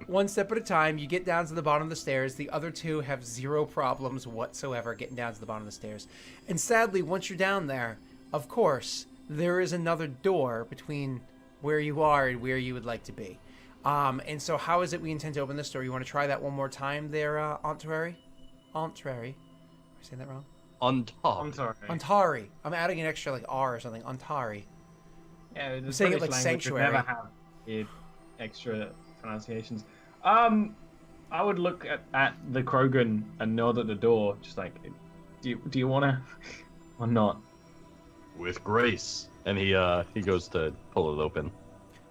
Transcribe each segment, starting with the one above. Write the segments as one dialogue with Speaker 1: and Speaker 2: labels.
Speaker 1: one step at a time. You get down to the bottom of the stairs. The other two have zero problems whatsoever getting down to the bottom of the stairs. And sadly, once you're down there, of course, there is another door between where you are and where you would like to be. And so how is it we intend to open this door? You want to try that one more time there, Ontari? Ontari. Am I saying that wrong? Ontari. I'm adding an extra like R or something. Ontari.
Speaker 2: Yeah,
Speaker 1: I'm saying it like sanctuary.
Speaker 2: Never have extra pronunciations. I would look at the Krogan and nod at the door, just like, do you want to, or not?
Speaker 3: With grace, and he goes to pull it open.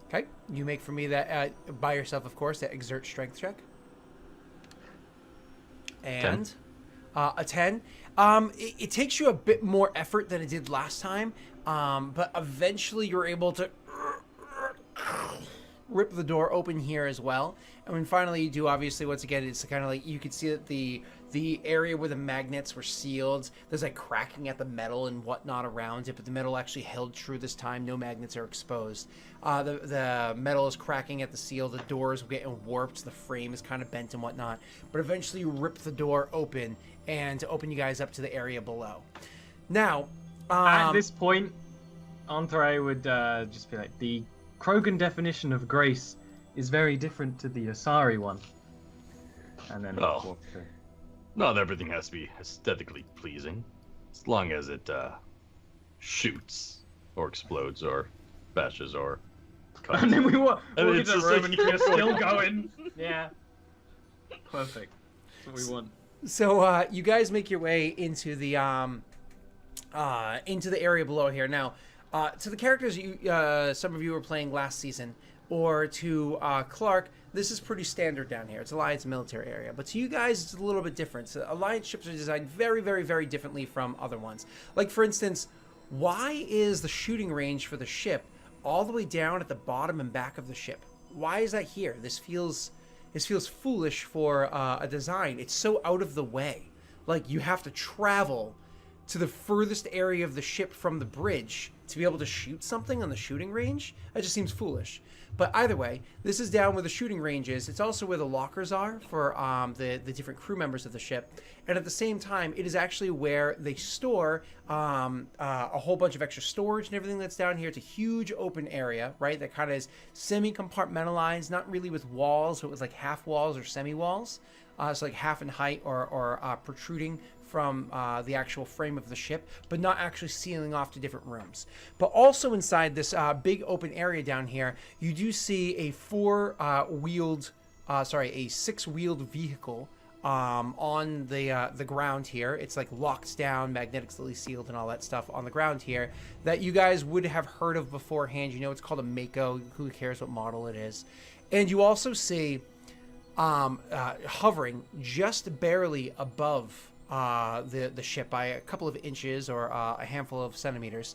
Speaker 1: Okay, you make for me that by yourself, of course, that exert strength check. And
Speaker 3: 10.
Speaker 1: A 10. It takes you a bit more effort than it did last time, but eventually you're able to rip the door open here as well. And when finally you do, obviously, once again, it's kind of like you could see that the area where the magnets were sealed, there's like cracking at the metal and whatnot around it, but the metal actually held true this time. No magnets are exposed. The metal is cracking at the seal. The door is getting warped. The frame is kind of bent and whatnot. But eventually you rip the door open and to open you guys up to the area below. Now,
Speaker 2: at this point, Andre would just be like, the Krogan definition of grace is very different to the Asari one. And then
Speaker 3: Oh. Not everything has to be aesthetically pleasing, as long as it shoots or explodes or bashes or cuts.
Speaker 2: And then we walk
Speaker 3: And
Speaker 2: into
Speaker 3: it's
Speaker 2: the
Speaker 3: just
Speaker 2: room
Speaker 3: like-
Speaker 2: and you're still going. Yeah. Perfect. That's what we want.
Speaker 1: so you guys make your way into the area below here. Now, to the characters you some of you were playing last season, or to Clark, this is pretty standard down here. It's Alliance military area. But to you guys, it's a little bit different. So Alliance ships are designed very, very, very differently from other ones. Like, for instance, why is the shooting range for the ship all the way down at the bottom and back of the ship? Why is that here? This feels foolish for a design. It's so out of the way. Like, you have to travel to the furthest area of the ship from the bridge to be able to shoot something on the shooting range. That just seems foolish. But either way, this is down where the shooting range is. It's also where the lockers are for the different crew members of the ship. And at the same time, it is actually where they store a whole bunch of extra storage and everything that's down here. It's a huge open area, right? That kind of is semi-compartmentalized, not really with walls, but with like half walls or semi-walls. So like half in height or protruding from the actual frame of the ship, but not actually sealing off to different rooms. But also inside this big open area down here, you do see a six-wheeled vehicle on the ground here. It's like locked down, magnetically sealed, and all that stuff on the ground here that you guys would have heard of beforehand. You know, it's called a Mako. Who cares what model it is? And you also see hovering just barely above the ship by a couple of inches or a handful of centimeters,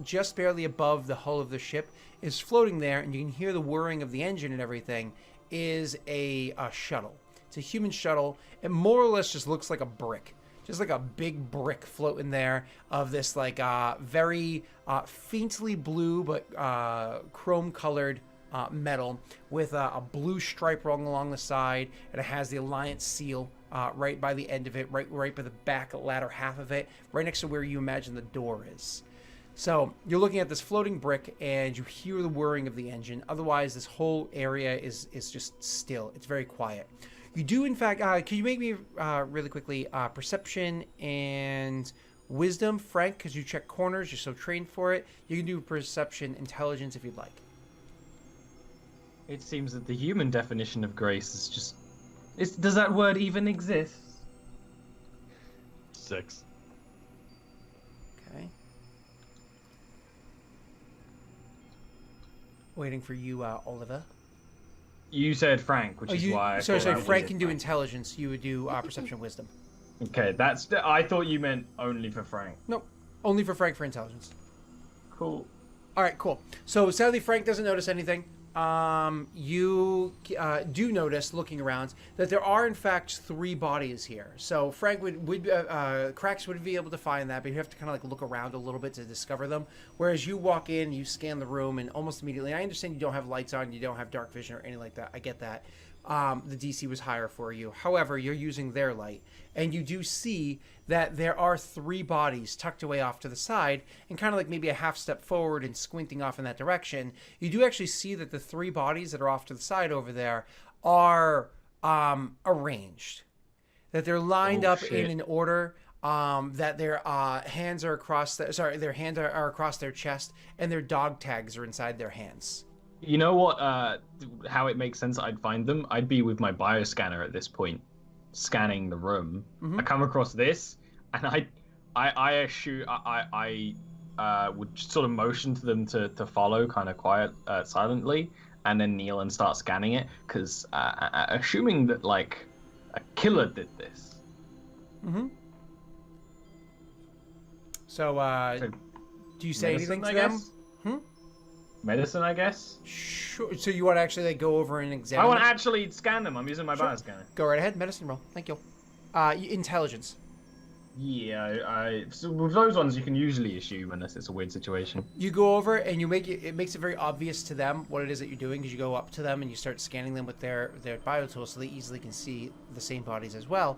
Speaker 1: just barely above the hull of the ship, is floating there, and you can hear the whirring of the engine and everything, is a shuttle. It's a human shuttle. It more or less just looks like a brick. Just like a big brick floating there of this like very faintly blue but chrome-colored metal with a blue stripe rolling along the side, and it has the Alliance seal right by the end of it, right by the back latter half of it, right next to where you imagine the door is. So you're looking at this floating brick, and you hear the whirring of the engine. Otherwise, this whole area is just still. It's very quiet. You do, in fact, can you make me really quickly perception and wisdom, Frank, because you check corners. You're so trained for it. You can do perception, intelligence if you'd like.
Speaker 2: It seems that the human definition of grace is just... does that word even exist?
Speaker 3: 6.
Speaker 1: Okay. Waiting for you, Oliver.
Speaker 2: You said Frank, which is why...
Speaker 1: Sorry, Frank can do intelligence. You would do perception, wisdom.
Speaker 2: Okay, I thought you meant only for Frank.
Speaker 1: Nope. Only for Frank for intelligence.
Speaker 2: Cool.
Speaker 1: All right, cool. So sadly, Frank doesn't notice anything. you do notice, looking around, that there are in fact 3 bodies here. So Frank Cracks would be able to find that, but you have to kind of like look around a little bit to discover them. Whereas you walk in, you scan the room, and almost immediately, I understand you don't have lights on, you don't have dark vision or anything like that. I get that. The DC was higher for you. However, you're using their light, and you do see that there are 3 bodies tucked away off to the side, and kind of like maybe a half step forward and squinting off in that direction. You do actually see that the 3 bodies that are off to the side over there are arranged, that they're lined up in an order. That their hands are across. Their hands are across their chest, and their dog tags are inside their hands.
Speaker 2: You know what? How it makes sense I'd find them? I'd be with my bioscanner at this point, scanning the room. I come across this, and I would sort of motion to them to follow, kind of silently, and then kneel and start scanning it, because assuming that like a killer did this.
Speaker 1: So, do you say anything to them?
Speaker 2: Medicine, I guess.
Speaker 1: Sure. So you want to actually like go over and examine?
Speaker 2: I want to actually scan them. I'm using my bioscanner.
Speaker 1: Go right ahead. Medicine roll. Thank you. Intelligence.
Speaker 2: Yeah, so with those ones you can usually assume unless it's a weird situation.
Speaker 1: You go over and you make it makes it very obvious to them what it is that you're doing, because you go up to them and you start scanning them with their bio tools, so they easily can see the same bodies as well.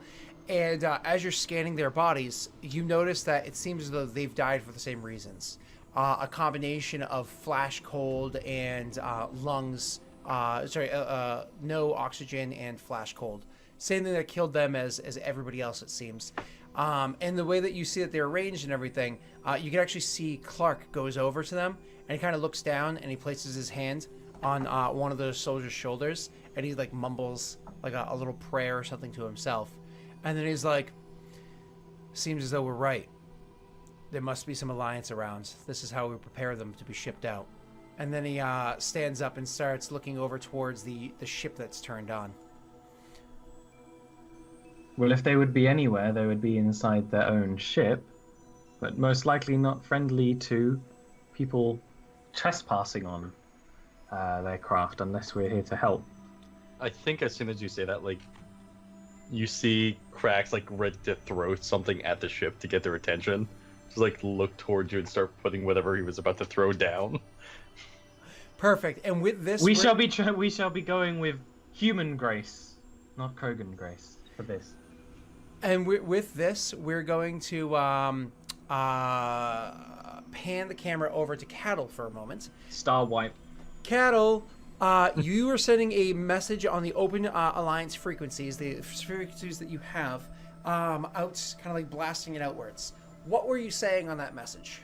Speaker 1: And as you're scanning their bodies, you notice that it seems as though they've died for the same reasons. A combination of flash cold and lungs, no oxygen and flash cold. Same thing that killed them as everybody else, it seems. And the way that you see that they're arranged and everything, you can actually see Clark goes over to them, and he kind of looks down and he places his hand on one of those soldiers' shoulders, and he like mumbles like a little prayer or something to himself. And then he's like, seems as though we're right. There must be some alliance around. This is how we prepare them to be shipped out. And then he stands up and starts looking over towards the ship that's turned on.
Speaker 2: Well, if they would be anywhere, they would be inside their own ship, but most likely not friendly to people trespassing on their craft unless we're here to help.
Speaker 3: I think as soon as you say that, like, you see Cracks like ready to throw something at the ship to get their attention. Just like look towards you and start putting whatever he was about to throw down.
Speaker 1: Perfect. And with this,
Speaker 2: we shall be going with human grace, not Krogan grace, for this.
Speaker 1: And with this, we're going to pan the camera over to Cattle for a moment.
Speaker 2: Star wipe.
Speaker 1: Cattle, you are sending a message on the open alliance frequencies, the frequencies that you have, out, kind of like blasting it outwards. What were you saying on that message?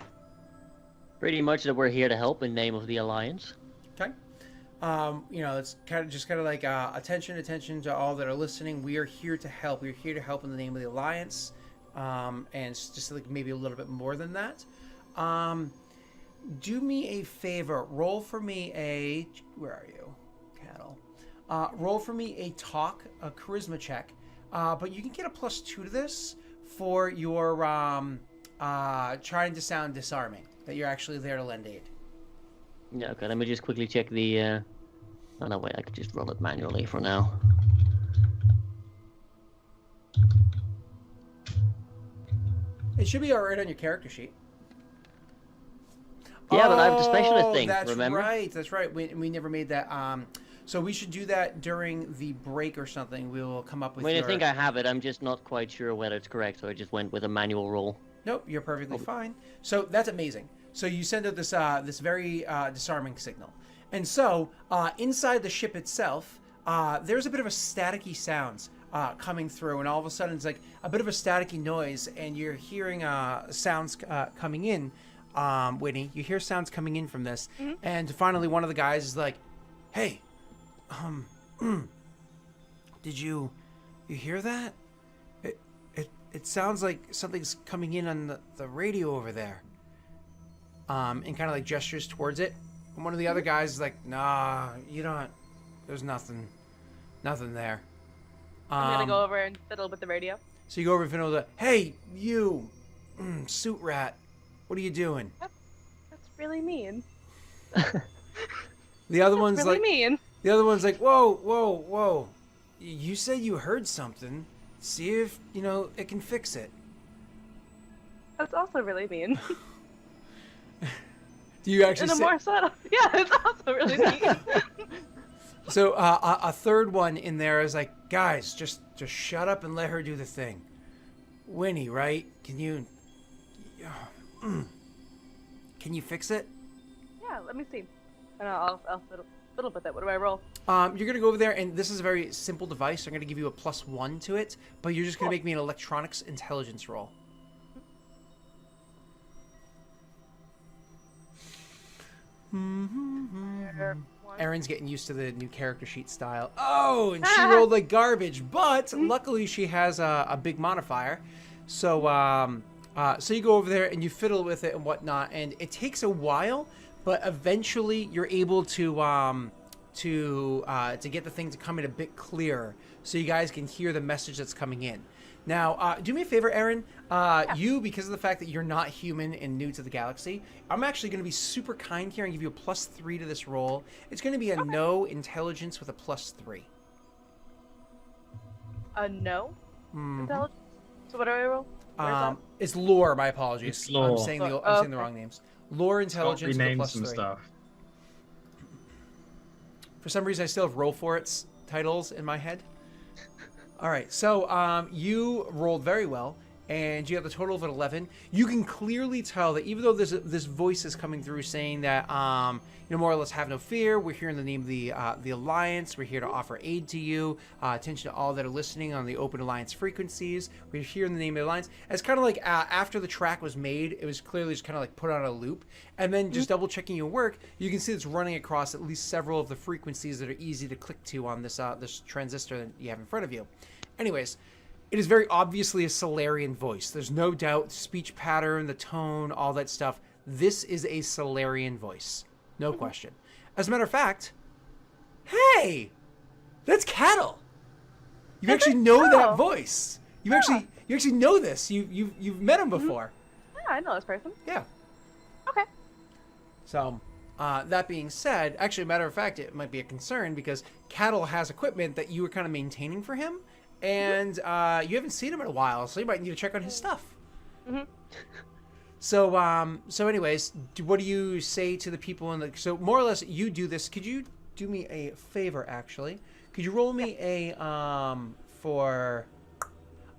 Speaker 4: Pretty much that we're here to help in name of the alliance.
Speaker 1: Okay. It's kind of like attention to all that are listening. We are here to help. We're here to help in the name of the alliance, and it's just like maybe a little bit more than that. Do me a favor. Roll for me a. Where are you, Cattle? Roll for me a charisma check. But you can get a +2 to this for your trying to sound disarming. That you're actually there to lend aid.
Speaker 4: Yeah, okay, let me just quickly check the... Oh, no, wait, I could just roll it manually for now.
Speaker 1: It should be alright on your character sheet.
Speaker 4: Yeah, but I have the specialist thing, remember?
Speaker 1: That's right. We never made that. So we should do that during the break or something. We will come up with
Speaker 4: I think I have it. I'm just not quite sure whether it's correct, so I just went with a manual roll.
Speaker 1: Nope, you're perfectly fine. So that's amazing. So you send out this very disarming signal. And so inside the ship itself, there's a bit of a staticky sounds coming through, and all of a sudden it's like a bit of a staticky noise, and you're hearing sounds coming in. Whitney, you hear sounds coming in from this, and finally one of the guys is like, "Hey, did you hear that? It sounds like something's coming in on the radio over there." And kind of like gestures towards it. And one of the other guys is like, "Nah, you don't. There's nothing there."
Speaker 5: I'm gonna go over and fiddle with the radio.
Speaker 1: So you go over and fiddle with it. "Hey, you, suit rat, what are you doing?"
Speaker 5: That's really mean.
Speaker 1: The other one's
Speaker 5: really
Speaker 1: like,
Speaker 5: mean.
Speaker 1: the other one's like, whoa, whoa, whoa. You said you heard something. See if, it can fix it.
Speaker 5: That's also really mean.
Speaker 1: Do you actually
Speaker 5: In a
Speaker 1: say...
Speaker 5: more subtle. Yeah, it's also really mean.
Speaker 1: So a third one in there is like, guys, just shut up and let her do the thing. Winnie, right? Can you fix it?
Speaker 5: Yeah, let me see. And I'll fiddle with it. What do I roll?
Speaker 1: You're gonna go over there, and this is a very simple device. I'm gonna give you a +1 to it, but you're just gonna make me an electronics intelligence roll. Erin's getting used to the new character sheet style. Oh, and she rolled like garbage, but luckily she has a big modifier. So so you go over there and you fiddle with it and whatnot, and it takes a while, but eventually you're able to get the thing to come in a bit clearer, so you guys can hear the message that's coming in. Now, do me a favor, Erin. You, because of the fact that you're not human and new to the galaxy, I'm actually going to be super kind here and give you a +3 to this roll. It's going to be a no intelligence with a +3.
Speaker 5: A no? Intelligence? So what do I roll?
Speaker 1: It's lore. My apologies.
Speaker 2: It's lore.
Speaker 1: I'm saying the wrong names. Lore intelligence with a
Speaker 2: rename some
Speaker 1: +3.
Speaker 2: stuff.
Speaker 1: For some reason, I still have roll for its titles in my head. All right, so you rolled very well, and you have a total of an 11. You can clearly tell that even though this voice is coming through saying that, more or less, have no fear. We're here in the name of the Alliance. We're here to offer aid to you. Attention to all that are listening on the Open Alliance frequencies. We're here in the name of the Alliance. It's kind of like after the track was made, it was clearly just kind of like put on a loop. And then just double checking your work, you can see it's running across at least several of the frequencies that are easy to click to on this transistor that you have in front of you. Anyways, it is very obviously a Solarian voice. There's no doubt, speech pattern, the tone, all that stuff. This is a Solarian voice. No question. As a matter of fact, hey, that's Cattle. You actually know that voice. You actually know this. You've met him before.
Speaker 5: Yeah, I know this person.
Speaker 1: Yeah.
Speaker 5: Okay.
Speaker 1: So, that being said, actually, matter of fact, it might be a concern because Cattle has equipment that you were kind of maintaining for him, and you haven't seen him in a while, so you might need to check on his stuff.
Speaker 5: Mm-hmm.
Speaker 1: So anyways, what do you say to the people in the? So more or less, you do this. Could you do me a favor, actually? Could you roll me for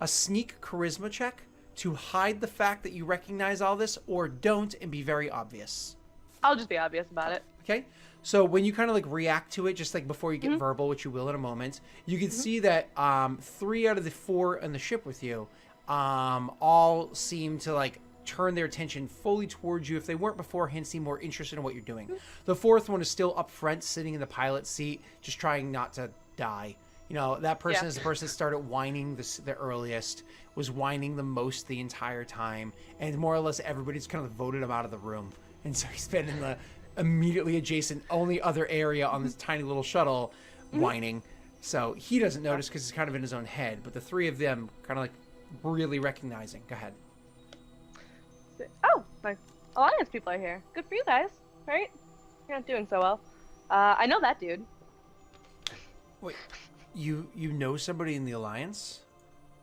Speaker 1: a sneak charisma check to hide the fact that you recognize all this, or don't and be very obvious?
Speaker 5: I'll just be obvious about it.
Speaker 1: Okay. So when you kind of like react to it, just like before you get verbal, which you will in a moment, you can see that 3 out of the 4 on the ship with you all seem to like turn their attention fully towards you. If they weren't beforehand, seem more interested in what you're doing. The 4th one is still up front, sitting in the pilot seat, just trying not to die. That person is the person that started whining the earliest, was whining the most the entire time, and more or less everybody's kind of voted him out of the room. And so he's been in the immediately adjacent, only other area on this tiny little shuttle, whining. So he doesn't notice because he's kind of in his own head. But the 3 of them kind of like really recognizing. Go ahead.
Speaker 5: Oh, my Alliance people are here. Good for you guys, right? You're not doing so well. I know that dude.
Speaker 1: Wait, you know somebody in the Alliance?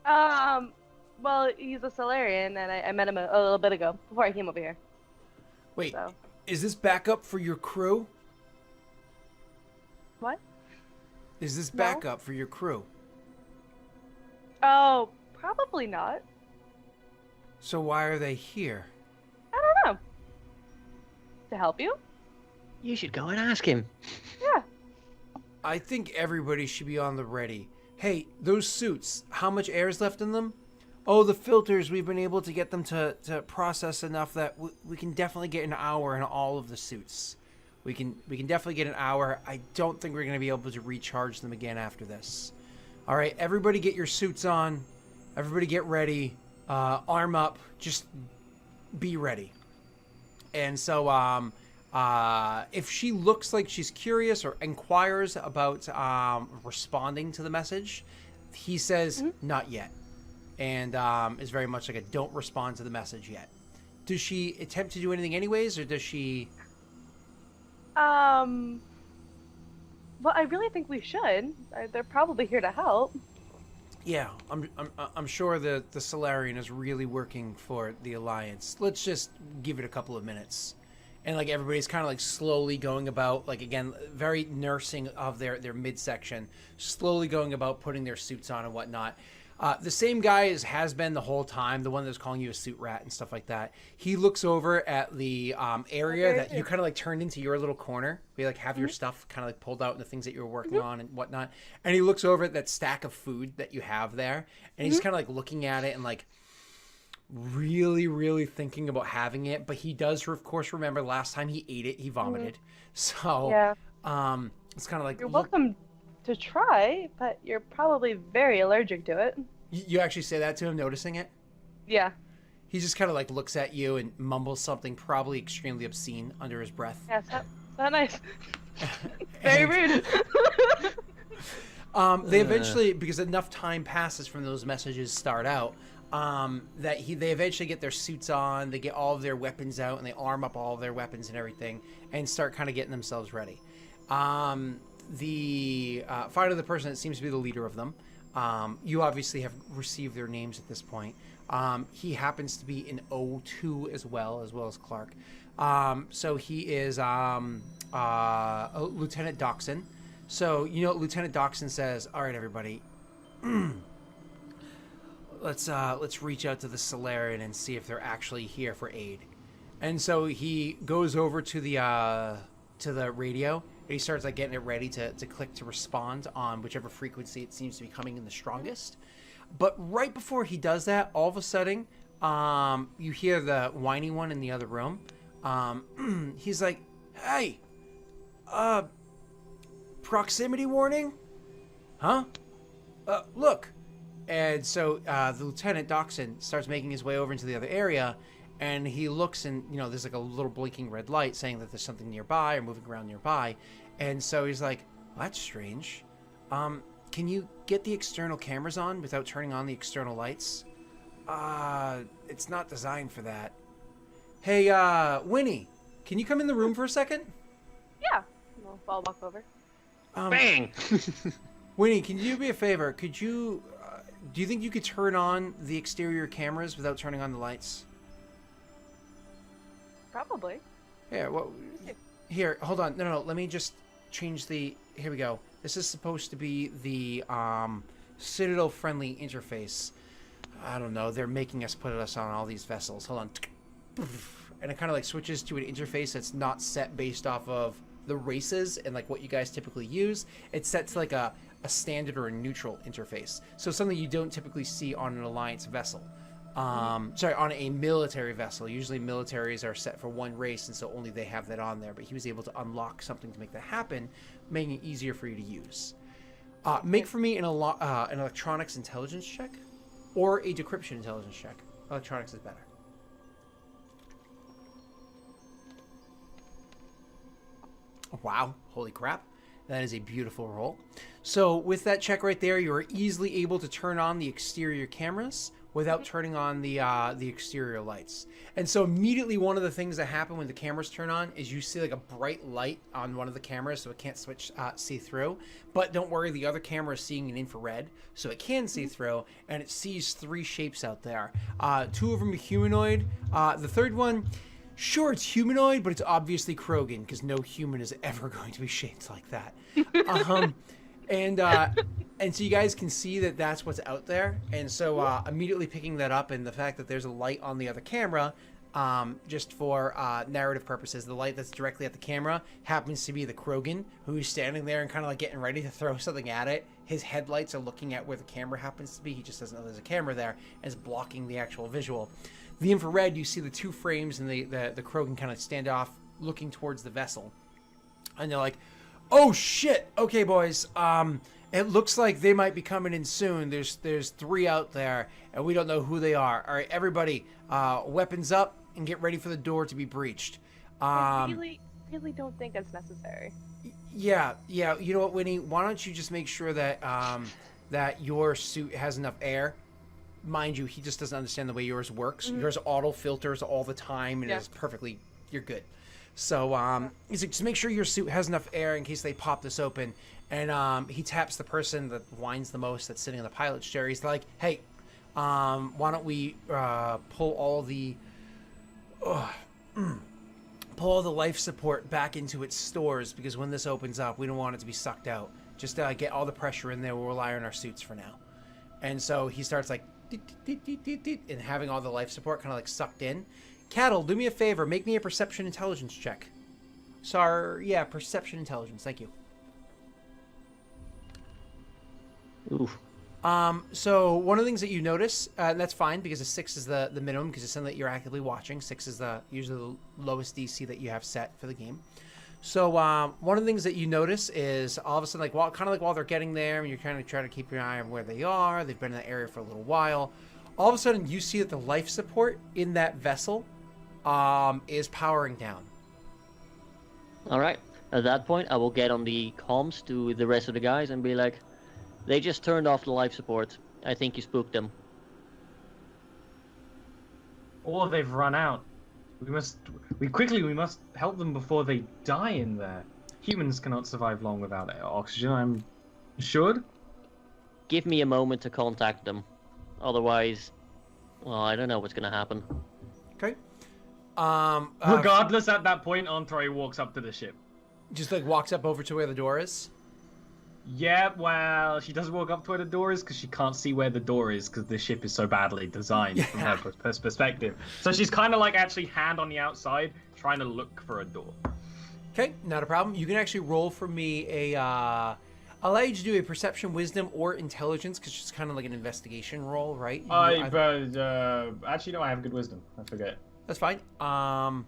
Speaker 5: Well, he's a Solarian, and I met him a little bit ago, before I came over here.
Speaker 1: Wait,
Speaker 5: So.
Speaker 1: Is this backup for your crew?
Speaker 5: What?
Speaker 1: Is this
Speaker 5: No.
Speaker 1: backup for your crew?
Speaker 5: Oh, probably not.
Speaker 1: So why are they here?
Speaker 5: I don't know. To help you?
Speaker 4: You should go and ask him.
Speaker 5: Yeah.
Speaker 1: I think everybody should be on the ready. Hey, those suits, how much air is left in them? Oh, the filters, we've been able to get them to process enough that we can definitely get an hour in all of the suits. We can definitely get an hour. I don't think we're going to be able to recharge them again after this. All right, everybody get your suits on. Everybody get ready. Arm up. Just be ready. And so if she looks like she's curious or inquires about responding to the message, he says, not yet. And is very much like a don't respond to the message yet. Does she attempt to do anything anyways, or does she...
Speaker 5: Well, I really think we should. They're probably here to help.
Speaker 1: Yeah, I'm sure the Solarian is really working for the Alliance. Let's just give it a couple of minutes. And like everybody's kind of like slowly going about, like again, very nursing of their midsection, slowly going about putting their suits on and whatnot. The same guy has been the whole time, the one that was calling you a suit rat and stuff like that. He looks over at the area that you kind of like turned into your little corner. Where you like have your stuff kind of like pulled out and the things that you were working on and whatnot. And he looks over at that stack of food that you have there, and he's kind of like looking at it and like really, really thinking about having it. But he does, of course, remember last time he ate it, he vomited. So
Speaker 5: Yeah.
Speaker 1: it's kind of like
Speaker 5: You're welcome to try, but you're probably very allergic to it.
Speaker 1: You actually say that to him, noticing it?
Speaker 5: Yeah.
Speaker 1: He just kind of like looks at you and mumbles something probably extremely obscene under his breath.
Speaker 5: Yeah, it's not nice. Very rude.
Speaker 1: They eventually, because enough time passes from those messages start out, they eventually get their suits on, they get all of their weapons out, and they arm up all of their weapons and everything, and start kind of getting themselves ready. Finally, the person that seems to be the leader of them, you obviously have received their names at this point. He happens to be in O2 as well as Clark. So he is Lieutenant Doxson. So, Lieutenant Doxson says, all right, everybody, let's reach out to the Solarian and see if they're actually here for aid. And so he goes over to the radio, and he starts like getting it ready to click to respond on whichever frequency it seems to be coming in the strongest. But right before he does that, all of a sudden, you hear the whiny one in the other room. He's like, hey, proximity warning? Huh? Look. And so the Lieutenant Doxson starts making his way over into the other area, and he looks and, there's like a little blinking red light saying that there's something nearby or moving around nearby. And so he's like, well, that's strange. Can you get the external cameras on without turning on the external lights? It's not designed for that. Hey, Winnie, can you come in the room for a second?
Speaker 5: Yeah. I'll walk over.
Speaker 4: Bang!
Speaker 1: Winnie, can you do me a favor? Could you, do you think you could turn on the exterior cameras without turning on the lights?
Speaker 5: Probably.
Speaker 1: Yeah, well, here, hold on. No, let me just change the, here we go. This is supposed to be the Citadel-friendly interface. I don't know, they're making us put us on all these vessels. Hold on. And it kind of like switches to an interface that's not set based off of the races and like what you guys typically use. It's set to like a standard or a neutral interface. So something you don't typically see on an Alliance vessel. On a military vessel. Usually militaries are set for one race, and so only they have that on there. But he was able to unlock something to make that happen, making it easier for you to use. Make for me an electronics intelligence check, or a decryption intelligence check. Electronics is better. Wow, holy crap. That is a beautiful roll. So with that check right there, you are easily able to turn on the exterior cameras without turning on the exterior lights. And so immediately one of the things that happen when the cameras turn on is you see like a bright light on one of the cameras, so it can't see through. But don't worry, the other camera is seeing an infrared, so it can see through, and it sees three shapes out there. Two of them are humanoid. The third one, sure, it's humanoid, but it's obviously Krogan, because no human is ever going to be shaped like that. And so you guys can see that that's what's out there. And so immediately picking that up, and the fact that there's a light on the other camera, just for narrative purposes, the light that's directly at the camera happens to be the Krogan, who's standing there and kind of like getting ready to throw something at it. His headlights are looking at where the camera happens to be. He just doesn't know there's a camera there, and is blocking the actual visual. The infrared, you see the two frames, and the Krogan kind of stand off looking towards the vessel. And they're like, oh shit, okay boys, it looks like they might be coming in soon. There's three out there, and we don't know who they are. All right, everybody, weapons up and get ready for the door to be breached.
Speaker 5: I really don't think it's necessary.
Speaker 1: Yeah. You know what, Winnie? Why don't you just make sure that that your suit has enough air? Mind you, he just doesn't understand the way yours works. Yours auto filters all the time, and it's perfectly. You're good. So he's like, just make sure your suit has enough air in case they pop this open. And he taps the person that whines the most that's sitting in the pilot's chair. He's like, hey, why don't we pull all the life support back into its stores, because when this opens up, we don't want it to be sucked out. Just get all the pressure in there. We'll rely on our suits for now. And so he starts like, and having all the life support kind of like sucked in. Cattle, do me a favor. Make me a perception intelligence check. Sorry, yeah, perception intelligence. Thank you.
Speaker 4: Oof.
Speaker 1: So one of the things that you notice, and that's fine because a 6 is the minimum because it's something that you're actively watching. 6 is usually the lowest DC that you have set for the game. So one of the things that you notice is all of a sudden, while they're getting there, and you're kind of trying to keep your eye on where they are. They've been in that area for a little while. All of a sudden, you see that the life support in that vessel is powering down.
Speaker 4: All right. At that point, I will get on the comms to the rest of the guys and be like, they just turned off the life support. I think you spooked them.
Speaker 2: Or they've run out. We must help them before they die in there. Humans cannot survive long without oxygen, I'm assured.
Speaker 4: Give me a moment to contact them. Otherwise, well, I don't know what's going to happen.
Speaker 1: Okay.
Speaker 2: Regardless, at that point, Entree walks up to the ship.
Speaker 1: Just like walks up over to where the door is.
Speaker 2: Yeah, well, she doesn't walk up to where the door is because she can't see where the door is because the ship is so badly designed from her perspective. So she's kind of like actually hand on the outside trying to look for a door.
Speaker 1: Okay, not a problem. You can actually roll for me I'll allow you to do a perception, wisdom, or intelligence because it's kind of like an investigation roll, right?
Speaker 2: Actually, no, I have good wisdom. I forget.
Speaker 1: That's fine. And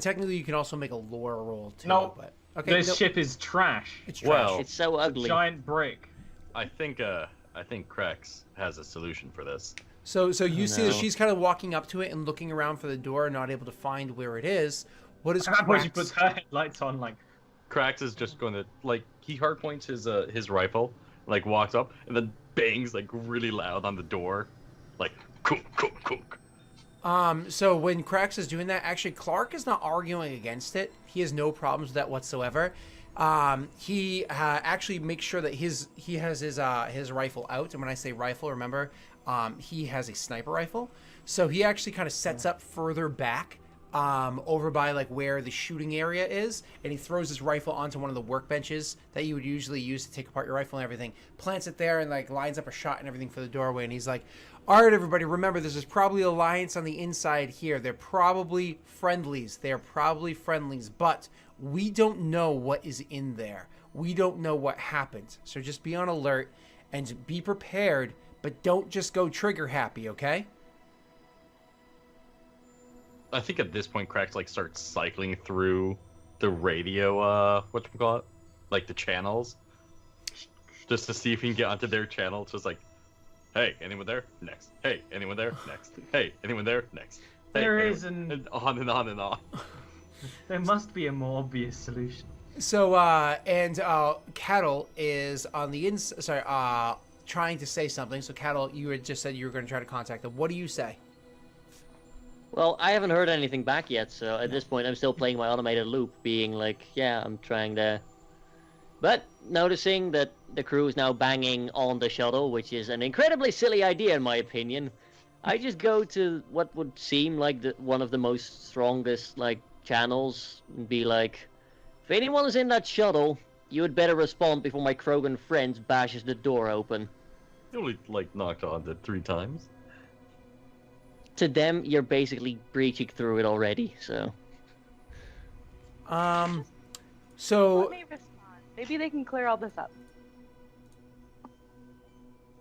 Speaker 1: technically you can also make a lore roll too.
Speaker 2: No.
Speaker 1: But okay,
Speaker 2: This ship is trash.
Speaker 1: It's trash.
Speaker 3: Well,
Speaker 4: It's so ugly.
Speaker 2: Giant brick.
Speaker 3: I think Krex has a solution for this.
Speaker 1: So you see that
Speaker 4: No.
Speaker 1: she's kind of walking up to it and looking around for the door, not able to find where it is. What is
Speaker 2: At that point, she
Speaker 1: Krax-
Speaker 2: puts her headlights on, like,
Speaker 3: Krax is just going to he hard points his rifle, like walks up and then bangs like really loud on the door, like cook cook cook.
Speaker 1: So when Krax is doing that, actually Clark is not arguing against it. He has no problems with that whatsoever. He actually makes sure that he has his rifle out, and when I say rifle, remember, he has a sniper rifle. So he actually kind of sets up further back, over by like where the shooting area is, and he throws his rifle onto one of the workbenches that you would usually use to take apart your rifle and everything. Plants it there and like lines up a shot and everything for the doorway. And he's like, "All right, everybody, remember this is probably Alliance on the inside here. They're probably friendlies. They're probably friendlies, but we don't know what is in there. We don't know what happened. So just be on alert and be prepared, but don't just go trigger happy, okay?"
Speaker 3: I think at this point, Krax like starts cycling through the radio, whatchamacallit, like the channels, just to see if he can get onto their channel. It's just like, hey, anyone there? Next. Hey, anyone there? Next. Hey, anyone there? Next. Hey,
Speaker 2: There
Speaker 3: anyone...
Speaker 2: is an-
Speaker 3: and on and on and on.
Speaker 2: there must be a more obvious solution.
Speaker 1: So, Cattle is on the trying to say something. So, Cattle, you had just said you were going to try to contact them. What do you say?
Speaker 4: Well, I haven't heard anything back yet, so at this point I'm still playing my automated loop, being like, yeah, I'm trying to... But noticing that the crew is now banging on the shuttle, which is an incredibly silly idea in my opinion, I just go to what would seem like one of the most strongest channels and be like, if anyone is in that shuttle, you had better respond before my Krogan friends bashes the door open.
Speaker 3: You only knocked on it 3 times.
Speaker 4: To them, you're basically breaching through it already, so...
Speaker 5: Let
Speaker 1: So,
Speaker 5: me respond. Maybe they can clear all this up.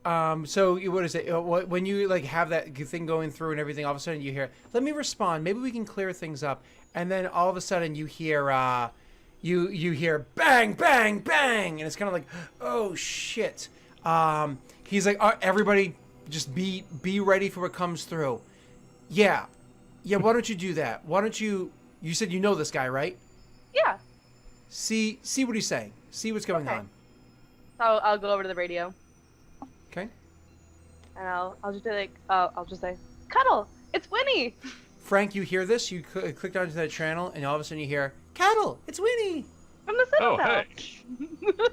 Speaker 1: what is it? When you have that thing going through and everything, all of a sudden you hear, "Let me respond. Maybe we can clear things up." And then all of a sudden you hear, you hear bang, bang, bang, and it's kind of like, oh shit. He's like, everybody, just be ready for what comes through. Yeah. Why don't you do that? Why don't you? You said you know this guy, right?
Speaker 5: Yeah.
Speaker 1: See what he's saying. See what's going
Speaker 5: Okay.
Speaker 1: on.
Speaker 5: So I'll go over to the radio
Speaker 1: Okay.
Speaker 5: and I'll just be like, I'll just say, "Cuddle, it's Winnie."
Speaker 1: Frank, you hear this? You clicked onto that channel, and all of a sudden you hear, Cattle, it's Winnie.
Speaker 5: From the
Speaker 3: Oh,
Speaker 5: Citadel.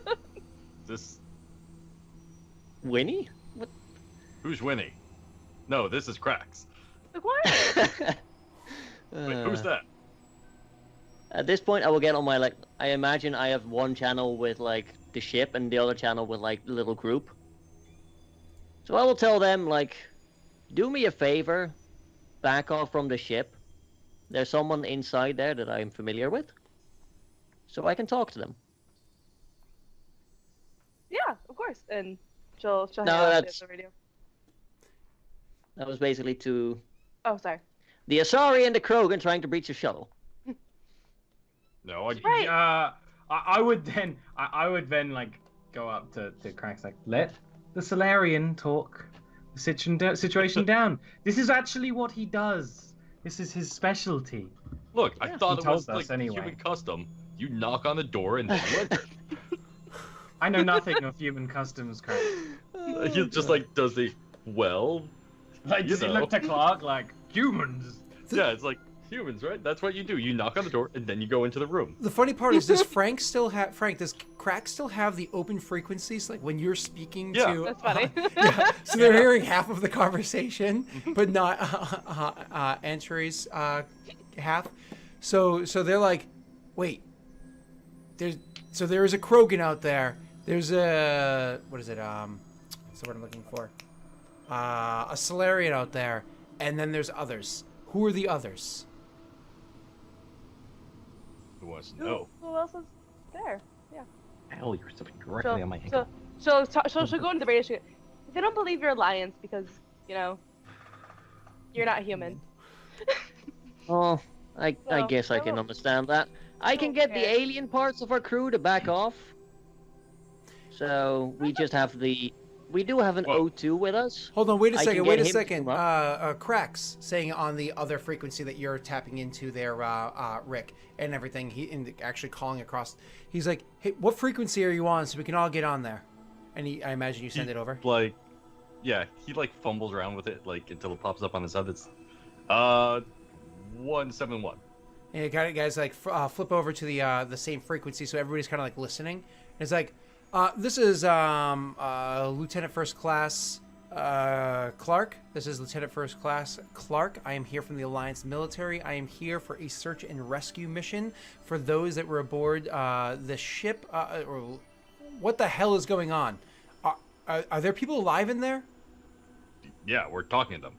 Speaker 3: hey. This
Speaker 4: Winnie?
Speaker 3: who's Winnie? No, this is Cracks.
Speaker 5: The choir.
Speaker 3: Wait, who's that?
Speaker 4: At this point, I will get on my like. I imagine I have one channel with like the ship and the other channel with like the little group. So I will tell them like, do me a favor, back off from the ship. There's someone inside there that I'm familiar with, so I can talk to them.
Speaker 5: Yeah, of course. And she'll
Speaker 4: No,
Speaker 5: hang out
Speaker 4: that's-
Speaker 5: the radio.
Speaker 4: That was basically to
Speaker 5: Oh, sorry.
Speaker 4: the Asari and the Krogan trying to breach a shuttle.
Speaker 3: No, I.
Speaker 5: Right.
Speaker 2: I would then like go up to Cracks like, let the Solarian talk the situation down. This is actually what he does. This is his specialty.
Speaker 3: Look, I
Speaker 4: Yeah.
Speaker 3: thought
Speaker 2: He
Speaker 3: it was
Speaker 2: told us
Speaker 3: like
Speaker 2: anyway.
Speaker 3: human custom. You knock on the door and then you enter.
Speaker 2: I know nothing of human customs, Cracks.
Speaker 3: He just like does the well.
Speaker 2: Like,
Speaker 3: You
Speaker 2: does he
Speaker 3: know.
Speaker 2: look to Clark like humans?
Speaker 3: Yeah, it's like humans, right? That's what you do. You knock on the door and then you go into the room.
Speaker 1: The funny part is, does does Crack still have the open frequencies? Like when you're speaking
Speaker 3: Yeah.
Speaker 1: to.
Speaker 5: That's funny.
Speaker 1: Yeah, so they're hearing half of the conversation, but not Antry's half. So they're like, wait, there is a Krogan out there. There's a what is it? What's the word I'm looking for? A Solarian out there, and then there's others. Who are the others?
Speaker 3: Who wants to know?
Speaker 5: Who else is there? Yeah.
Speaker 3: Hell, you're stepping directly on my ankle.
Speaker 5: She'll go into the radio. They don't believe you're Alliance because, you know, you're not human.
Speaker 4: Oh, I
Speaker 5: Well,
Speaker 4: guess I can
Speaker 5: well,
Speaker 4: understand that. I can get the
Speaker 5: okay.
Speaker 4: alien parts of our crew to back off. So we just have we do have an
Speaker 3: Well-
Speaker 4: O2 with us.
Speaker 1: Hold on, wait a
Speaker 4: I
Speaker 1: second,
Speaker 4: can
Speaker 1: wait
Speaker 4: get
Speaker 1: a
Speaker 4: him to
Speaker 1: second.
Speaker 4: come up.
Speaker 1: Cracks saying on the other frequency that you're tapping into there, Rick, and everything. Actually calling across. He's like, hey, what frequency are you on so we can all get on there? And I imagine you send it over.
Speaker 3: Like, yeah, he like fumbles around with it like until it pops up on his head. It's 171.
Speaker 1: And you got it, guys. Like flip over to the same frequency, so everybody's kind of like listening. And it's like, this is Lieutenant First Class Clark. This is Lieutenant First Class Clark. I am here from the Alliance military. I am here for a search and rescue mission for those that were aboard the ship. What the hell is going on? Are there people alive in there?
Speaker 3: Yeah, we're talking to them.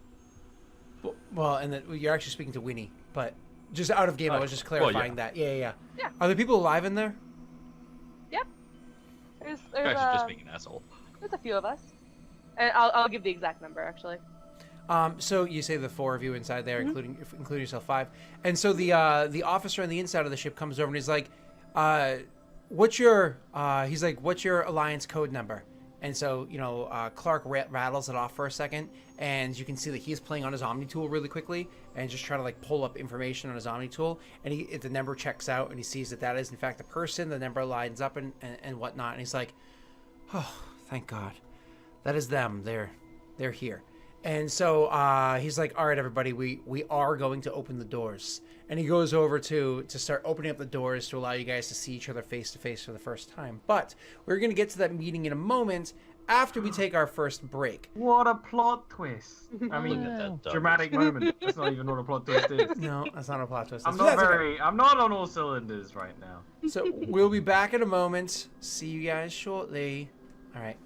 Speaker 1: Well, and then you're actually speaking to Winnie, but just out of game, I was just clarifying that. Yeah.
Speaker 5: Yeah.
Speaker 1: Are there people alive in there?
Speaker 5: Yep. There's
Speaker 3: Actually, just being an asshole.
Speaker 5: there's a few of us, and I'll give the exact number actually.
Speaker 1: So you say the four of you inside there, including yourself, 5. And so the officer on the inside of the ship comes over and he's like, what's your Alliance code number? And so, Clark rattles it off for a second, and you can see that he's playing on his Omni tool really quickly and just trying to like pull up information on his Omni tool. And if the number checks out and he sees that is in fact a person, the number lines up and whatnot. And he's like, oh, thank God, that is them. They're here. And so he's like, all right, everybody, we are going to open the doors. And he goes over to start opening up the doors to allow you guys to see each other face to face for the first time. But we're going to get to that meeting in a moment after we take our first break.
Speaker 2: What a plot twist! I
Speaker 3: Look
Speaker 2: mean,
Speaker 3: at that
Speaker 2: dramatic moment. That's not even what a plot twist is.
Speaker 1: No, that's not a plot twist.
Speaker 2: I'm
Speaker 1: That's-
Speaker 2: not
Speaker 1: that's okay.
Speaker 2: I'm not on all cylinders right now.
Speaker 1: So we'll be back in a moment. See you guys shortly. All right.